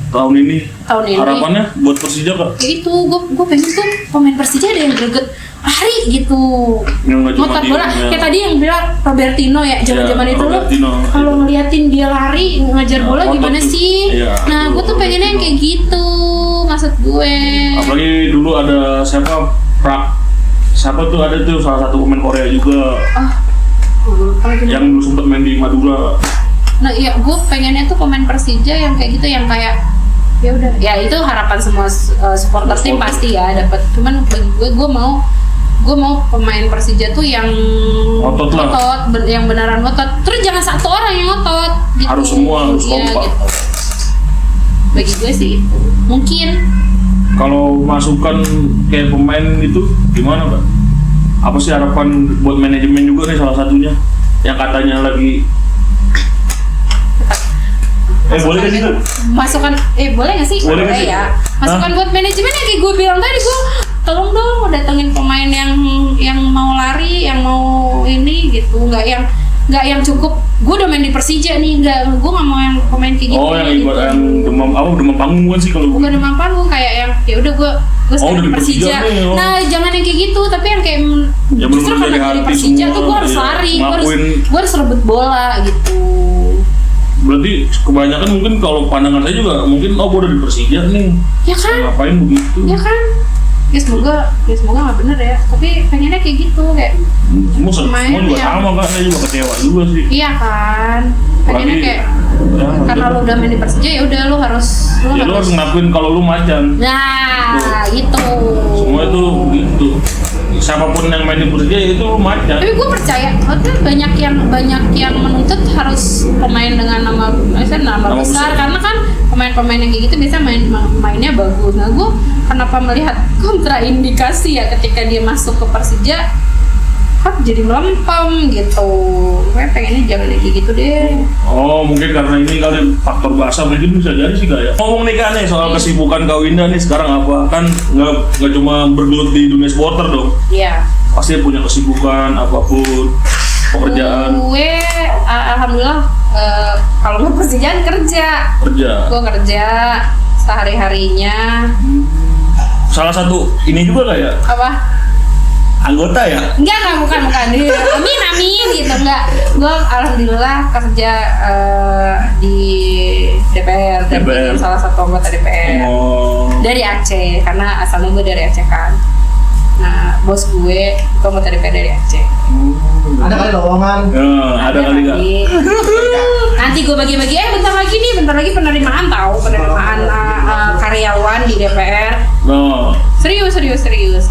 tahun ini tahun ini harapannya buat Persija Kak. ya itu gue pengen tuh pemain Persija ada yang greget lari gitu, Yang nggak cuma ngotot diem, bola ya. kayak tadi yang bilang Robertino ya, zaman Ya, itu lo Robertino, kalau ngeliatin dia lari ngajar bola ngotot gimana tuh. sih. Iya, Nah itu gue tuh pengennya yang kayak gitu, maksud gue. Apalagi dulu ada siapa tuh ada tuh salah satu pemain Korea juga yang dulu sempet main di Madura. Nah iya, gue pengennya tuh pemain Persija yang kayak gitu, yang kayak ya udah ya itu harapan semua supporter tim pasti ya dapat. Cuman bagi gue mau pemain Persija tuh yang Ngotot lah. yang beneran ngotot. Terus jangan satu orang yang ngotot gitu. Harus semua, harus Iya, kompak. gitu. Bagi gue sih itu mungkin. Kalau masukan kayak pemain itu gimana Pak? Apa sih harapan buat manajemen juga nih salah satunya yang katanya lagi boleh nggak sih Kak? Masukan boleh nggak sih? Boleh nggak sih? Ya. Masukan buat manajemen ya kayak gue bilang tadi, gue tolong dong datengin pemain yang mau lari, yang mau ini gitu, nggak yang cukup gue udah main di Persija nih, gue nggak mau yang pemain kayak gitu. Oh yang ibarat yang demam panggung bukan sih kalau bukan demam panggung, kayak yang ya udah gue udah di di Persija. Persija nih, oh. Nah jangan yang kayak gitu, tapi yang kayak Ya, justru bener-bener karena dari gue di hati Persija semua, tuh gue harus iya. lari, Ngelakuin. gue harus rebut bola gitu. berarti kebanyakan mungkin kalau pandangan saya juga mungkin gue udah di Persija nih Ya kan? ngapain begitu Ya kan? Ya semoga nggak bener ya. Tapi pengennya kayak gitu, kayak semua juga yang- sama kan, saya juga kecewa juga sih. iya kan. Pengennya Apalagi- kayak Ya, karena lu udah main di Persija ya udah lu harus ya lu harus ngakuin kalau lu macan. Nah, gitu. Semua itu begitu. Siapapun yang main di Persija itu lu macan. Tapi gue percaya, maksudnya banyak yang menuntut harus pemain dengan nama Nama besar. besar, karena kan pemain-pemain yang kayak gitu biasa mainnya bagus. Nah, gue kenapa melihat kontraindikasi ya ketika dia masuk ke Persija, kok jadi melempem gitu. Gue pengennya jangan kayak gitu deh. Oh mungkin karena ini kali faktor bahasa mungkin bisa jadi sih Kak ya. Ngomong nih Kak nih soal kesibukan Kak Winda nih sekarang apa? Kan nggak cuma bergelut di dunia supporter dong. Iya. Pasti punya kesibukan apapun pekerjaan Gue alhamdulillah kalau nggak Persijaan kerja. kerja. Gue kerja sehari-harinya. salah satu ini juga kayak Apa? anggota ya? Enggak, bukan. Amin gitu, enggak. Gue alhamdulillah kerja di DPR dan DPR. jadi salah satu anggota DPR Oh. dari Aceh, karena asalnya gue dari Aceh kan. Nah, bos gue itu anggota DPR dari Aceh. Ada kali lowongan. Ada kali nggak? Nanti gue bagi-bagi, bentar lagi penerimaan karyawan di DPR. Oh. Serius.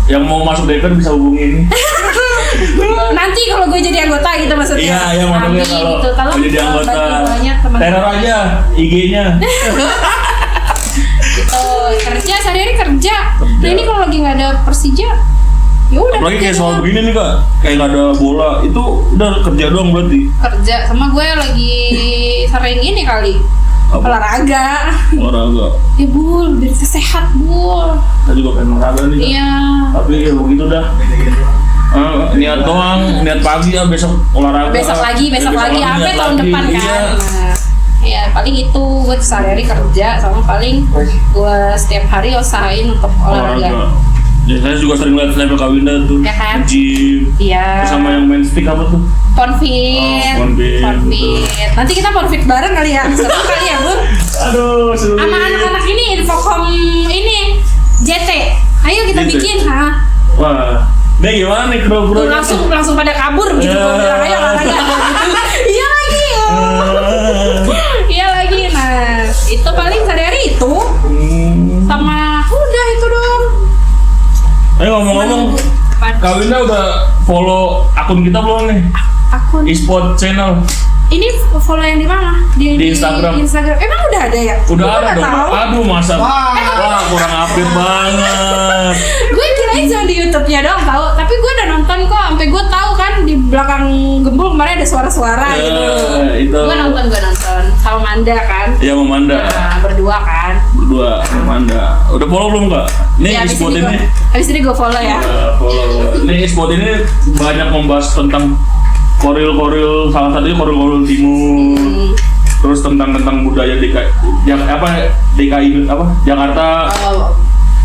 Yang mau masuk DPR bisa hubungin. Nanti kalau gue jadi anggota gitu maksudnya. Iya, maksudnya kalau gitu. mau jadi anggota. Bagi-baginya teman-teman. Teror aja IG-nya. Gitu. Kerja sehari-hari kerja. Nah ini kalau lagi nggak ada Persija, ya udah. Apalagi kayak kerja. soal begini nih kak, kayak nggak ada bola, itu udah kerja doang berarti. Kerja sama gue lagi sering ini kali. Apa? Olahraga. Olahraga. Ya Bul, biar kita sehat Bul. Kita juga pengen olahraga nih kak. Iya. Tapi ya begitu dah. Niat doang, niat pagi ya besok olahraga. Besok lagi, sampai niat tahun lagi, depan kan. Iya. Nah, ya paling itu gue sehari-hari kerja, sama paling gue setiap hari usahain untuk olahraga. Ya, saya juga sering lihat level Kawinda tuh. Ya kan? Gym. Iya. Terus sama yang main stick apa tuh? Ponfit. Oh, Ponfit. Nanti kita ponfit bareng kali ya, seru kali ya Bun. Aduh, seru. Sama anak-anak ini Infocom ini JT. Ayo kita JT. bikin, ha. Wah, ini gimana nih kru-kru? Langsung pada kabur gitu. Gue bilang ayo olahraga. Iya lagi. Iya lagi. Nah, itu paling sehari-hari itu sama udah itu dong. Ngomong-ngomong, Kawinda udah follow akun kita belum nih? Akun E-sport channel. ini follow yang di mana? Di Instagram. Emang udah ada ya? Udah Gua ada nggak dong. tahu. Aduh, masa. Wah, kurang update banget. Gue kirain cuma di YouTube-nya doang tahu, tapi gue udah nonton kok, sampai gue tahu kan di belakang Gembul kemarin ada suara-suara gitu. Itu. Gue nonton sama Manda kan. Iya, Manda. Nah, berdua kan. Berdua, Manda. Udah follow belum kak? Ini Ya, e-sport ini. Habis ini gue follow ya. Follow. Ini e-sport ini banyak membahas tentang koril-koril, salah satunya koril-koril timur. Terus tentang budaya DKI Jakarta. Oh,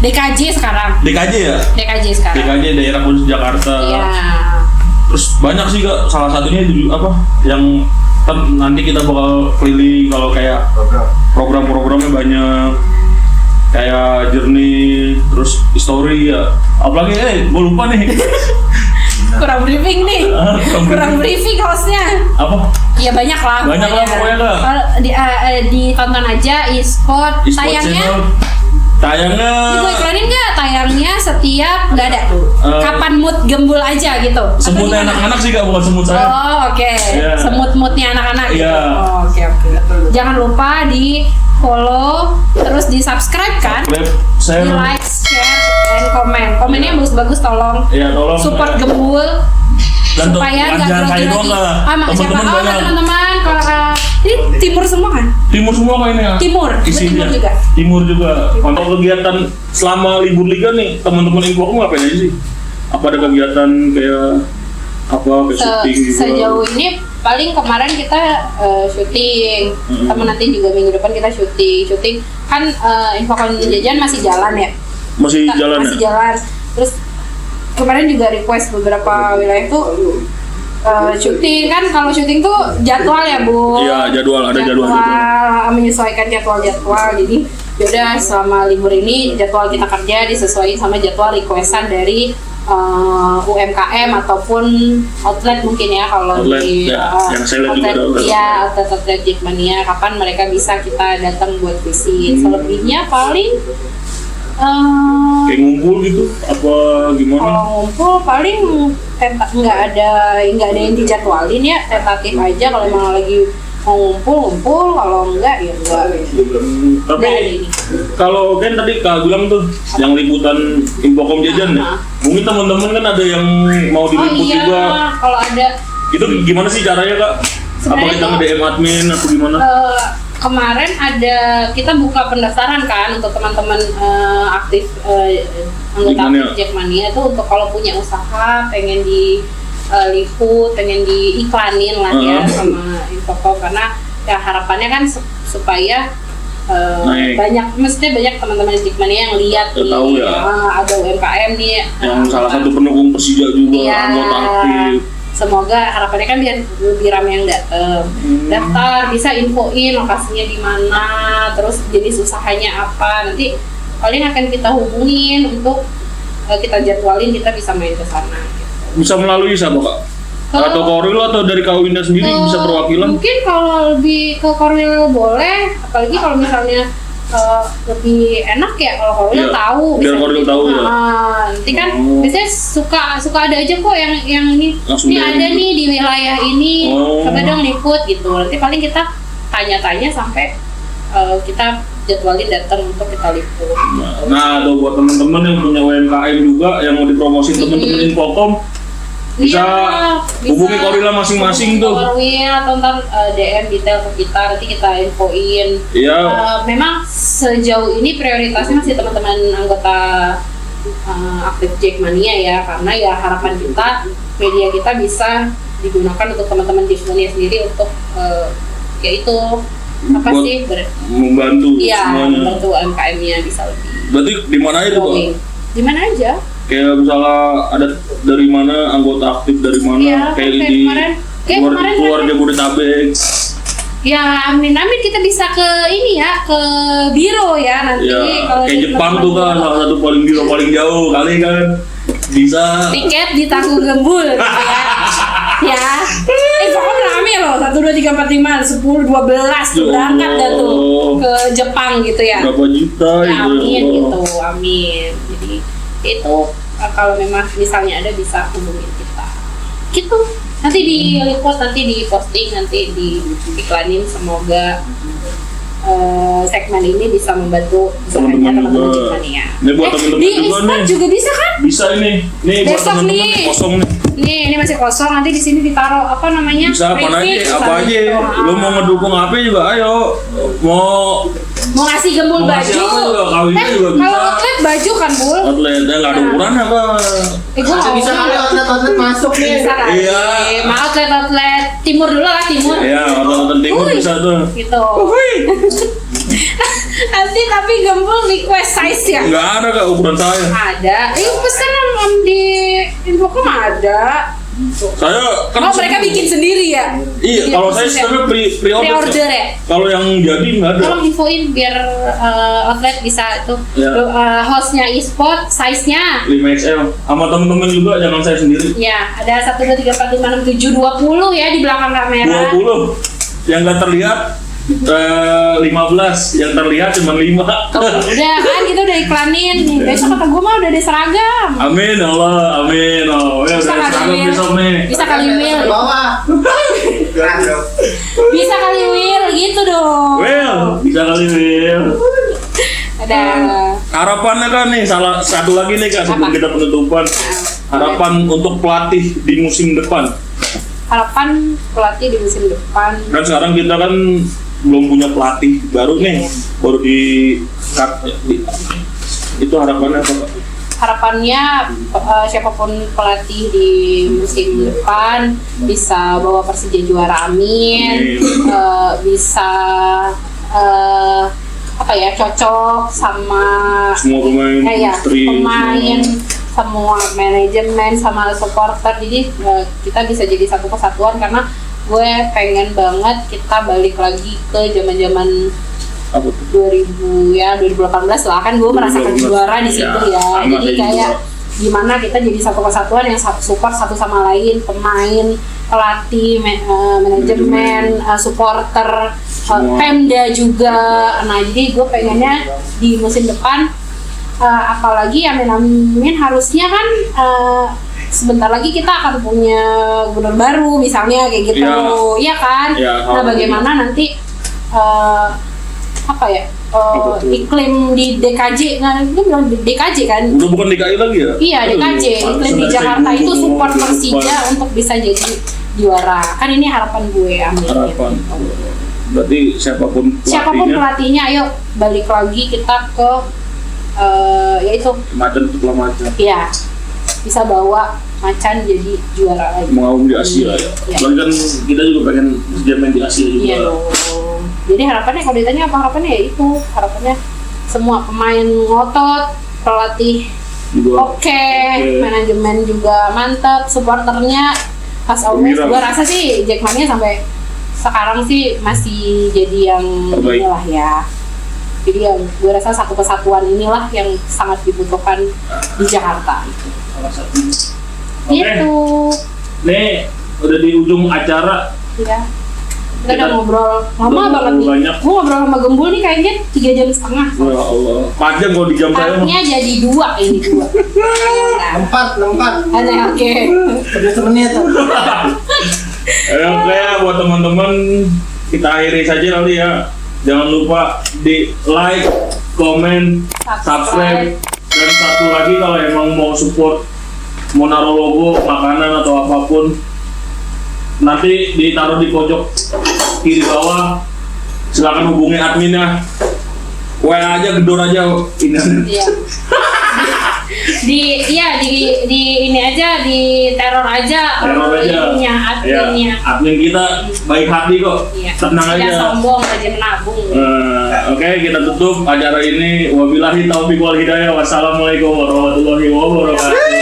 DKJ sekarang. DKJ ya? DKJ sekarang. DKJ daerah khusus Jakarta. Iya. Terus banyak sih kak, salah satunya itu yang nanti kita bakal keliling kalau kayak program-programnya banyak kayak journey, terus history ya. Apalagi gue lupa nih. Kurang briefing nih. Kurang briefing hostnya. Apa? Ya banyak lah. Banyak lah pokoknya kak. Kalau ditonton aja e-sport E-sport tayangnya. channel. Tayangnya. Ini gue iklanin nggak? Tayangnya setiap nggak ada. Kapan mood Gembul aja gitu. Atau Semutnya gimana? anak-anak sih kak, bukan semut saya. Oh oke. Iya. Semut-mutnya anak-anak gitu. Iya. Oh, oke. Jangan lupa di follow, terus di subscribe kan. Share. Di like, share, dan komen. Komennya bagus-bagus tolong. Iya, tolong. Support Gembul. Dan Supaya nggak jangan saya grogi doang lagi. kak. Siapa Teman-teman banyak. teman-teman kalau ini timur semua kan? Timur semua kak ini ya. Timur. Gue Isinya. timur juga. Timur juga. Untuk kegiatan selama libur liga nih, teman-teman Infocom ngapain aja sih? Apa ada kegiatan kayak syuting juga? Sejauh ini paling kemarin kita syuting, sama nanti juga minggu depan kita syuting kan. Infocom Jajan masih jalan ya? Masih jalan masih ya? jalan. Terus kemarin juga request beberapa wilayah tuh syuting kan. Kalau syuting tuh jadwal ya Bu. Iya, ada jadwal. Menyesuaikan jadwal. Jadi yaudah selama libur ini jadwal kita kerja disesuaikan sama jadwal requestan dari UMKM ataupun outlet mungkin ya. Kalau Outlet, di ya, yang saya lihat juga ada outlet. ya outlet Jackmania, kapan mereka bisa kita datang buat visit. Selebihnya paling Kayak ngumpul gitu? Apa gimana? kalau ngumpul paling nggak ada yang dijadwalin ya, tentatif aja. Kalau emang lagi mau ngumpul, kalau enggak ya enggak. Tapi Nggak ada ini. kalau kan tadi kak bilang tuh yang liputan Infocom Jajan ya, mungkin teman-teman kan ada yang mau diliput juga. Kalau ada Itu gimana sih caranya kak? Apa Sebenarnya kita tuh, nge-DM admin atau gimana? kemarin kita buka pendaftaran kan untuk teman-teman aktif anggota Jackmania. aktif Jackmania itu untuk kalau punya usaha pengen diliput, pengen diiklanin lah ya sama Infocom, karena ya harapannya kan supaya Naik. banyak, maksudnya banyak teman-teman Jackmania yang lihat Udah nih, tahu ya. ada UMKM nih Yang salah satu pendukung Persija juga, Iya. anggota aktif. Semoga harapannya kan biar lebih ramai yang datang. Daftar, bisa infoin lokasinya di mana, terus jenis usahanya apa. Nanti paling akan kita hubungin untuk kita jadwalin, kita bisa main ke sana. Bisa melalui siapa kak? Atau Korwil atau dari Kak Winda sendiri bisa perwakilan? Mungkin kalau lebih ke Korwil boleh, apalagi kalau misalnya lebih enak ya kalau Korwil Iya, tahu. biar bisa Korwil gitu. tahu ya. Nanti kan biasanya suka ada aja kok yang ini. Langsung Ini dari- ada nih di wilayah ini, Oh. coba dong liput gitu. Nanti paling kita tanya-tanya sampai kita jadwalin datang untuk kita liput. Nah, tuh buat teman-teman yang punya UMKM juga yang mau dipromosin teman-teman Infocom, bisa hubungi Korwil masing-masing tuh. Korwil atau ntar DM detail ke kita, nanti kita infoin. Iya. Memang sejauh ini prioritasnya masih teman-teman anggota aktif Jackmania ya, karena ya harapan kita media kita bisa digunakan untuk teman-teman Jackmania sendiri untuk yaitu apa Buat sih membantu iya semuanya. membantu UMKM-nya bisa lebih Berarti di mana itu kak? growing. Di mana aja? Kayak misalnya ada dari mana anggota aktif dari mana? Iya, kayak kayak di kayak kemarin luar Jabodetabek. ya amin kita bisa ke ini ya, ke biro ya nanti Ya, kalau kayak di Jepang tuh teman-teman kan salah satu paling biro paling jauh kali kan bisa. tiket ditanggung gembul gitu ya. Pokoknya rame loh, 1, 2, 3, 4, 5, 10, 12 tuh berangkat dah tuh ke Jepang gitu ya. Berapa juta Ya, itu? amin gitu, amin. Jadi itu kalau memang misalnya ada bisa hubungin kita. Gitu. Nanti diliput, nanti diposting, nanti diiklanin. Semoga segmen ini bisa membantu usahanya Teman-teman teman-teman juga. Jackmania. Ini buat teman-teman di juga Ispat nih. juga bisa kan? Bisa ini buat Besok teman-teman nih. yang kosong nih. Ini masih kosong, nanti di sini ditaruh apa namanya? Bisa apa aja, Prefix, apa aja. gitu. Lu mau ngedukung apa juga ayo. Mau ngasih gembul Mau ngasih baju. apa juga, kawinnya juga bisa. Kalau outlet baju kan, Bul? outlet ya nggak ada ukuran apa? Gua nggak Bisa mau. kali outlet masuk nih. Bisa kali. Iya. Mau outlet timur dulu lah, timur. Iya, outlet timur Uy. bisa tuh. Gitu. Nanti tapi gembul request size ya? Nggak ada kak ukuran saya. Ada. Pesan di Infocom ada. Saya kan Oh, mereka bikin sendiri ya? Iya, kalau saya sistemnya pre-order. Pre-order ya? Kalau yang jadi nggak ada. Tolong infoin biar outlet bisa itu Ya. hostnya e-sport, size-nya 5XL. Sama temen-temen juga, jangan saya sendiri. ya ada 1, 2, 3, 4, 5, 6, 7, 20 ya di belakang kamera. 20. Yang nggak terlihat 15, yang terlihat cuma 5. Udah kan kita udah iklanin nih. Besok kata gue mah udah ada seragam. Amin Allah, amin. Oh, ya Bisa udah kali seragam Will. besok nih. Bisa kali Will. Bawah. Aduh. Bisa kali Will gitu dong. Will, bisa kali Will. Ada Harapannya kan nih, salah satu lagi nih kak sebelum Apa? kita penutupan. Harapan untuk pelatih di musim depan. harapan pelatih di musim depan. Kan sekarang kita kan belum punya pelatih baru nih, baru itu harapannya apa kak? Harapannya siapapun pelatih di musim depan bisa bawa Persija juara, amin. Bisa apa ya, cocok sama Semua pemain, ya, istri, pemain, semua. semua manajemen sama supporter. Jadi kita bisa jadi satu kesatuan, karena gue pengen banget kita balik lagi ke zaman-zaman Apa tuh? 2018 lah, kan gue merasakan 2018. juara di situ Ya, ya. sama Jadi kayak kayak juga. gimana kita jadi satu kesatuan yang support satu sama lain, pemain, pelatih, manajemen, supporter, Semua. Pemda juga. Nah, jadi gue pengennya di musim depan apalagi amin harusnya kan sebentar lagi kita akan punya gubernur baru misalnya kayak gitu. Iya. Iya kan? Iya, Nah, bagaimana nanti apa ya, Apa tuh? iklim di DKJ, nah itu bilang DKJ kan? Udah bukan DKI lagi ya? Iya, DKJ, iklim di Jakarta itu support Persija untuk bisa jadi juara. Kan ini harapan gue, amin. Harapan. Berarti siapapun Pelatihnya, ayo balik lagi kita ke yaitu macan setelah macan ya bisa bawa Macan jadi juara lagi. mengaum di Asia ya. Iya. Soalnya kan kita juga pengen dia main di Asia juga. Iya dong. Jadi harapannya kalau ditanya apa harapannya ya itu, harapannya semua pemain ngotot, pelatih oke, manajemen juga mantap, supporternya as always. Gembira. Gua rasa sih Jackmania sampai sekarang sih masih jadi yang terbaik. inilah ya. Jadi yang gue rasa satu kesatuan inilah yang sangat dibutuhkan di Jakarta. Salah satu. Oke. Gitu. Nih udah di ujung acara. Ya. Kita udah Kita ngobrol lama udah banget nih. ngobrol banyak. Gue ngobrol sama Gembul nih kayaknya 3 jam setengah. Ya Allah. Panjang kalau di jam saya mah. Partnya jadi 2 ini 2. Nah, 4. ada oke. Udah semenit. Oke, buat teman-teman kita akhiri saja nanti ya. Jangan lupa di like, komen, subscribe, dan satu lagi kalau emang mau support, mau naruh logo, makanan atau apapun, nanti ditaruh di pojok kiri bawah. Silakan hubungi adminnya. WA aja, gedor aja ini. Iya. di ini aja, di teror aja. Teror aja. Ininya, adminnya. Ya, admin kita baik hati kok. Iya. Tenang Tidak aja. sombong, rajin menabung. Oke, kita tutup acara ini. Wabillahi taufiq wal hidayah. Wassalamualaikum warahmatullahi wabarakatuh.